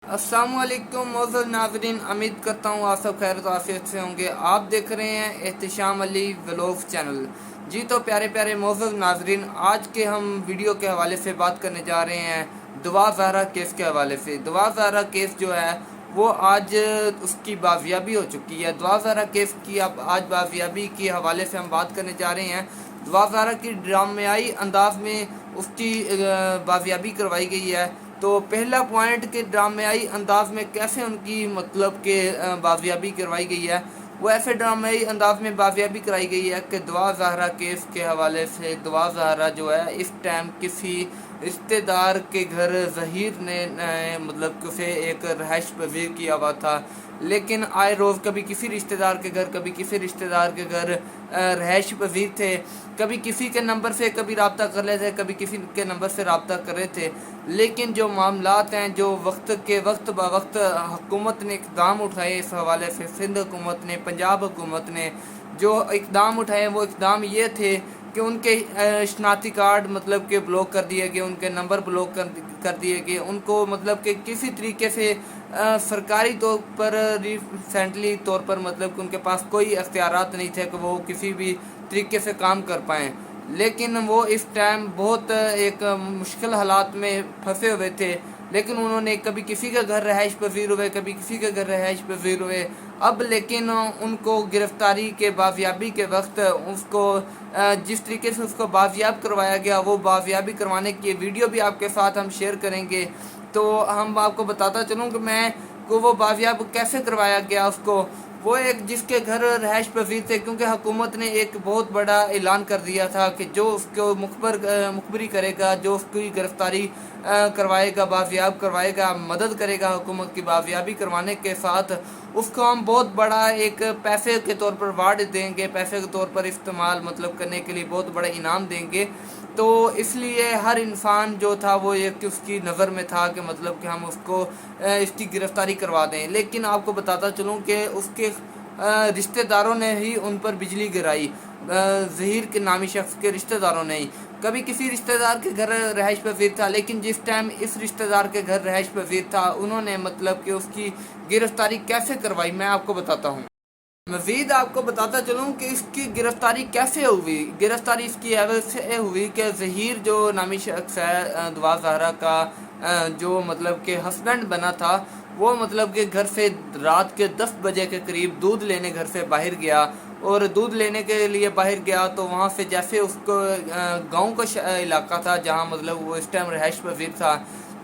अस्सलाम वालेकुम मौजूद नाजरीन, उम्मीद करता हूँ आप सब खैर आफियत से होंगे। आप देख रहे हैं एहतशाम अली व्लॉग चैनल। जी तो प्यारे प्यारे मौजूद नाजरीन, आज के हम वीडियो के हवाले से बात करने जा रहे हैं दुआ ज़हरा केस के हवाले से। दुआ ज़हरा केस जो है वो आज उसकी बाजियाबी हो चुकी है। दुआ ज़हरा केस की अब आज बाजियाबी के हवाले से हम बात करने जा रहे हैं। दुआ ज़हरा की ड्रामेयाई अंदाज में उसकी बाजियाबी करवाई गई है। तो पहला पॉइंट के ड्रामेयाई अंदाज में कैसे उनकी मतलब के बाजियाबी करवाई गई है, वो ऐसे ड्रामेयाई अंदाज में बाजियाबी कराई गई है कि दुआ ज़हरा केस के हवाले से दुआ ज़हरा जो है इस टाइम किसी रिश्तेदार के घर ज़हीर ने मतलब उसे एक रहायश पजीर किया हुआ था। लेकिन आए रोज़ कभी किसी रिश्तेदार के घर, कभी किसी रिश्तेदार के घर रहायश पजीर थे। कभी किसी के नंबर से कभी रब्ता कर लेते थे, कभी किसी के नंबर से रब्ता कर रहे थे। लेकिन जो मामलात हैं, जो वक्त के वक्त ब वक्त हुकूमत ने इक़दाम उठाए इस हवाले से, सिंध हुकूमत ने, पंजाब हुकूमत ने जो इक़दाम उठाए वो इक़दाम ये थे कि उनके शनाख्ती कार्ड मतलब कि ब्लॉक कर दिए गए, उनके नंबर ब्लॉक कर दिए गए। उनको मतलब कि किसी तरीके से सरकारी तौर पर रिसेंटली तौर पर मतलब कि उनके पास कोई अख्तियारात नहीं थे कि वो किसी भी तरीके से काम कर पाएँ। लेकिन वो इस टाइम बहुत एक मुश्किल हालात में फंसे हुए थे। लेकिन उन्होंने कभी किसी के घर रहायश पजीर हुए, कभी किसी के घर रहायश पजीर हुए। अब लेकिन उनको गिरफ़्तारी के बाजियाबी के वक्त उसको जिस तरीके से उसको बाजियाब करवाया गया, वो बाजियाबी करवाने की वीडियो भी आपके साथ हम शेयर करेंगे। तो हम आपको बताता चलूँ कि मैं को वो बाजियाब कैसे करवाया गया उसको। वो एक जिसके घर रहायश पजीर थे, क्योंकि हुकूमत ने एक बहुत बड़ा ऐलान कर दिया था कि जो उसको मुखबरी करेगा, जो उसकी गिरफ़्तारी करवाएगा, बाजियाब करवाएगा, मदद करेगा हुकूमत की बाजियाबी करवाने के साथ, उसको हम बहुत बड़ा एक पैसे के तौर पर वार्ड देंगे, पैसे के तौर पर इस्तेमाल मतलब करने के लिए बहुत बड़ा इनाम देंगे। तो इसलिए हर इंसान जो था वो एक उसकी नज़र में था कि मतलब कि हम उसको इसकी गिरफ़्तारी करवा दें। लेकिन आपको बताता चलूँ कि उसके रिश्तेदारों ने ही उन पर बिजली गिराई। ज़हीर के नामी शख्स के रिश्तेदारों ने ही, कभी किसी रिश्तेदार के घर रहायश पजीर था, लेकिन जिस टाइम इस रिश्तेदार के घर रहायश पजीर था उन्होंने मतलब कि उसकी गिरफ़्तारी कैसे करवाई, मैं आपको बताता हूँ। मज़ीद आपको बताता चलूँ कि इसकी गिरफ़्तारी कैसे हुई। गिरफ़्तारी इसकी एवज से हुई कि ज़हीर जो नामी शख्स है दुआ ज़हरा का जो मतलब कि हस्बैंड बना था, वो मतलब कि घर से रात के 10 बजे के करीब दूध लेने घर से बाहर गया। और दूध लेने के लिए बाहर गया तो वहाँ से जैसे उसको गांव का इलाका था जहाँ मतलब वो इस टाइम रहायश पजीर था।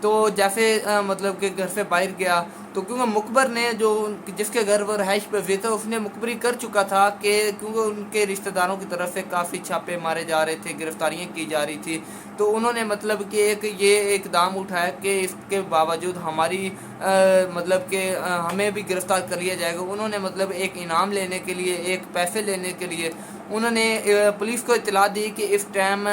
तो जैसे मतलब कि घर से बाहर गया तो क्योंकि मुखबर ने जो जिसके घर वो रहायश पजीर था उसने मुखबरी कर चुका था कि क्योंकि उनके रिश्तेदारों की तरफ से काफ़ी छापे मारे जा रहे थे, गिरफ्तारियां की जा रही थी। तो उन्होंने मतलब कि ये इकदाम उठाया कि इसके बावजूद हमारी मतलब कि हमें भी गिरफ़्तार कर लिया जाएगा। उन्होंने मतलब एक इनाम लेने के लिए, एक पैसे लेने के लिए उन्होंने पुलिस को इत्तला दी कि इस टाइम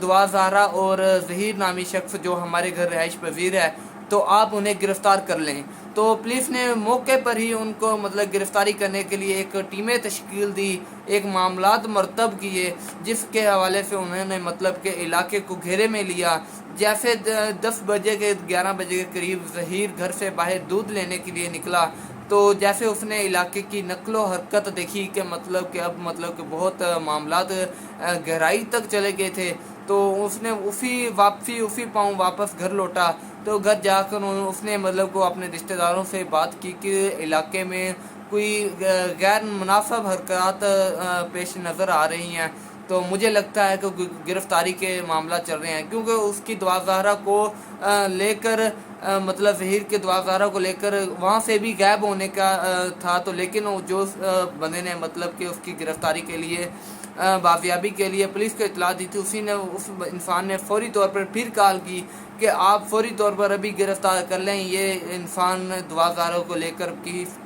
दुआ ज़हरा और ज़हीर नामी शख्स जो हमारे घर रहायश पजीर है, तो आप उन्हें गिरफ़्तार कर लें। तो पुलिस ने मौके पर ही उनको मतलब गिरफ़्तारी करने के लिए एक टीमें तश्कील दी, एक मामलात मरतब किए, जिसके हवाले से उन्होंने मतलब के इलाके को घेरे में लिया। जैसे 10 बजे के 11 बजे के करीब ज़हीर घर से बाहर दूध लेने के लिए निकला, तो जैसे उसने इलाके की नक्लो हरकत देखी कि मतलब कि अब मतलब कि बहुत मामलात गहराई तक चले गए थे। तो उसने उसी पाँव वापस घर लौटा। तो घर जाकर उसने मतलब को अपने रिश्तेदारों से बात की कि इलाके में कोई गैर मुनासिब हरकत पेश नज़र आ रही हैं। तो मुझे लगता है कि गिरफ़्तारी के मामला चल रहे हैं, क्योंकि उसकी दुआ ज़हरा को लेकर मतलब ज़हीर के दुआ ज़हरा को लेकर वहाँ से भी गायब होने का था। तो लेकिन वो जो बंदे ने मतलब कि उसकी गिरफ़्तारी के लिए बाजियाबी के लिए पुलिस को इतला दी थी, उसी ने उस इंसान ने फ़ौरी तौर पर फिर कॉल की कि आप फ़ौरी तौर पर अभी गिरफ़्तार कर लें, ये इंसान दुआ ज़हरा को लेकर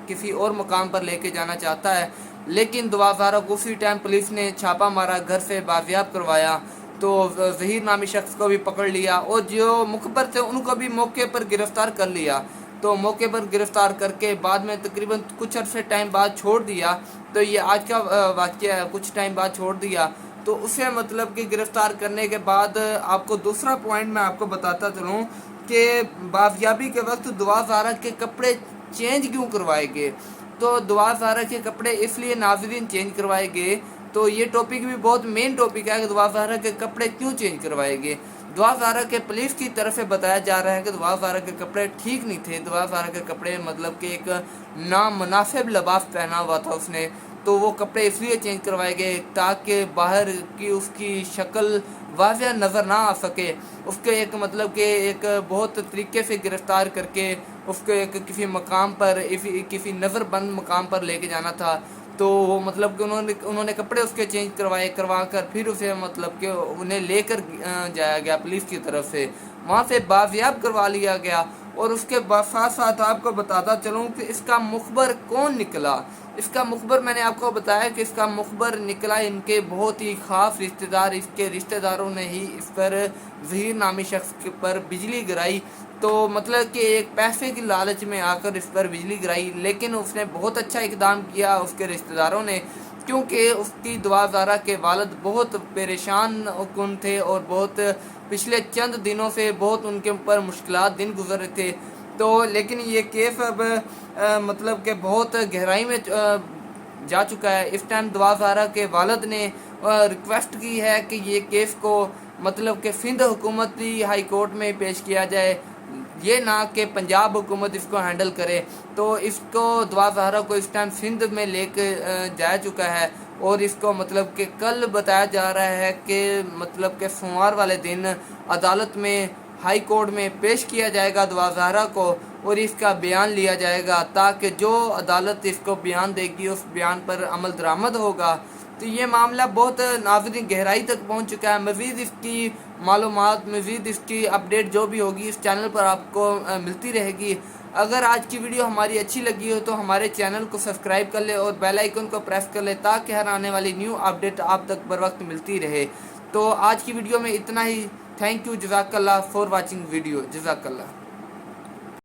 किसी और मकाम पर लेके जाना चाहता है। लेकिन दुआ ज़हरा को उसी टाइम पुलिस ने छापा मारा, घर से बाजियाब करवाया। तो ज़हीर नामी शख्स को भी पकड़ लिया और जो मुखबर थे उनको भी मौके पर गिरफ़्तार कर लिया। तो मौके पर गिरफ़्तार करके बाद में तकरीबन कुछ अरसे टाइम बाद छोड़ दिया। तो ये आज का वाक़या है, कुछ टाइम बाद छोड़ दिया। तो उसे मतलब कि गिरफ़्तार करने के बाद आपको दूसरा पॉइंट मैं आपको बताता चलूँ کہ بازیابی کے وقت دعا زہرا کے کپڑے چینج کیوں کروائے گئے؟ تو دعا زہرا کے کپڑے اس لیے ناظرین چینج کروائے گئے، تو یہ ٹاپک بھی بہت مین ٹاپک ہے کہ دعا زہرا کے کپڑے کیوں چینج کروائے گئے۔ دعا زہرا کے پولیس کی طرف سے بتایا جا رہا ہے کہ دعا زہرا کے کپڑے ٹھیک نہیں تھے، دعا زہرا کے کپڑے مطلب کہ ایک نامناسب لباس پہنا ہوا تھا اس نے، تو وہ کپڑے اس لیے چینج کروائے گئے تاکہ باہر کی اس کی شکل واضح نظر نہ آ سکے، اس کے ایک مطلب کہ ایک بہت طریقے سے گرفتار کر کے اس کو ایک کسی مقام پر کسی نظر بند مقام پر لے کے جانا تھا، تو وہ مطلب کہ انہوں نے کپڑے اس کے چینج کروا کر پھر اسے مطلب کہ انہیں لے کر جایا گیا پولیس کی طرف سے، وہاں سے بازیاب کروا لیا گیا۔ اور اس کے ساتھ ساتھ آپ کو بتاتا چلوں کہ اس کا مخبر کون نکلا۔ اس کا مخبر میں نے آپ کو بتایا کہ اس کا مخبر نکلا ان کے بہت ہی خاص رشتہ دار، اس کے رشتہ داروں نے ہی اس پر ظہیر نامی شخص پر بجلی گرائی، تو مطلب کہ ایک پیسے کی لالچ میں آ کر اس پر بجلی گرائی، لیکن اس نے بہت اچھا اقدام کیا اس کے رشتہ داروں نے، کیونکہ اس کی دعا زہرا کے والد بہت پریشان کن تھے اور بہت پچھلے چند دنوں سے بہت ان کے اوپر مشکلات دن گزر رہے تھے، تو لیکن یہ کیس اب مطلب کہ بہت گہرائی میں جا چکا ہے۔ اس ٹائم دعا زہرا کے والد نے ریکویسٹ کی ہے کہ یہ کیس کو مطلب کہ سندھ حکومتی ہائی کورٹ میں پیش کیا جائے، یہ نہ کہ پنجاب حکومت اس کو ہینڈل کرے، تو اس کو دعا زہرا کو اس ٹائم سندھ میں لے کے جا چکا ہے، اور اس کو مطلب کہ کل بتایا جا رہا ہے کہ مطلب کہ سوموار والے دن عدالت میں ہائی کورٹ میں پیش کیا جائے گا دعا زہرا کو، اور اس کا بیان لیا جائے گا تاکہ جو عدالت اس کو بیان دے گی اس بیان پر عمل درآمد ہوگا۔ تو یہ معاملہ بہت ناظرین گہرائی تک پہنچ چکا ہے۔ مزید اس کی معلومات، مزید اس کی اپڈیٹ جو بھی ہوگی اس چینل پر آپ کو ملتی رہے گی۔ اگر آج کی ویڈیو ہماری اچھی لگی ہو تو ہمارے چینل کو سبسکرائب کر لے اور بیل آئیکن کو پریس کر لے تاکہ ہر آنے والی نیو اپڈیٹ آپ تک بر وقت ملتی رہے۔ تو آج کی ویڈیو میں اتنا ہی۔ تھینک یو، جزاک اللہ فار واچنگ ویڈیو، جزاک اللہ۔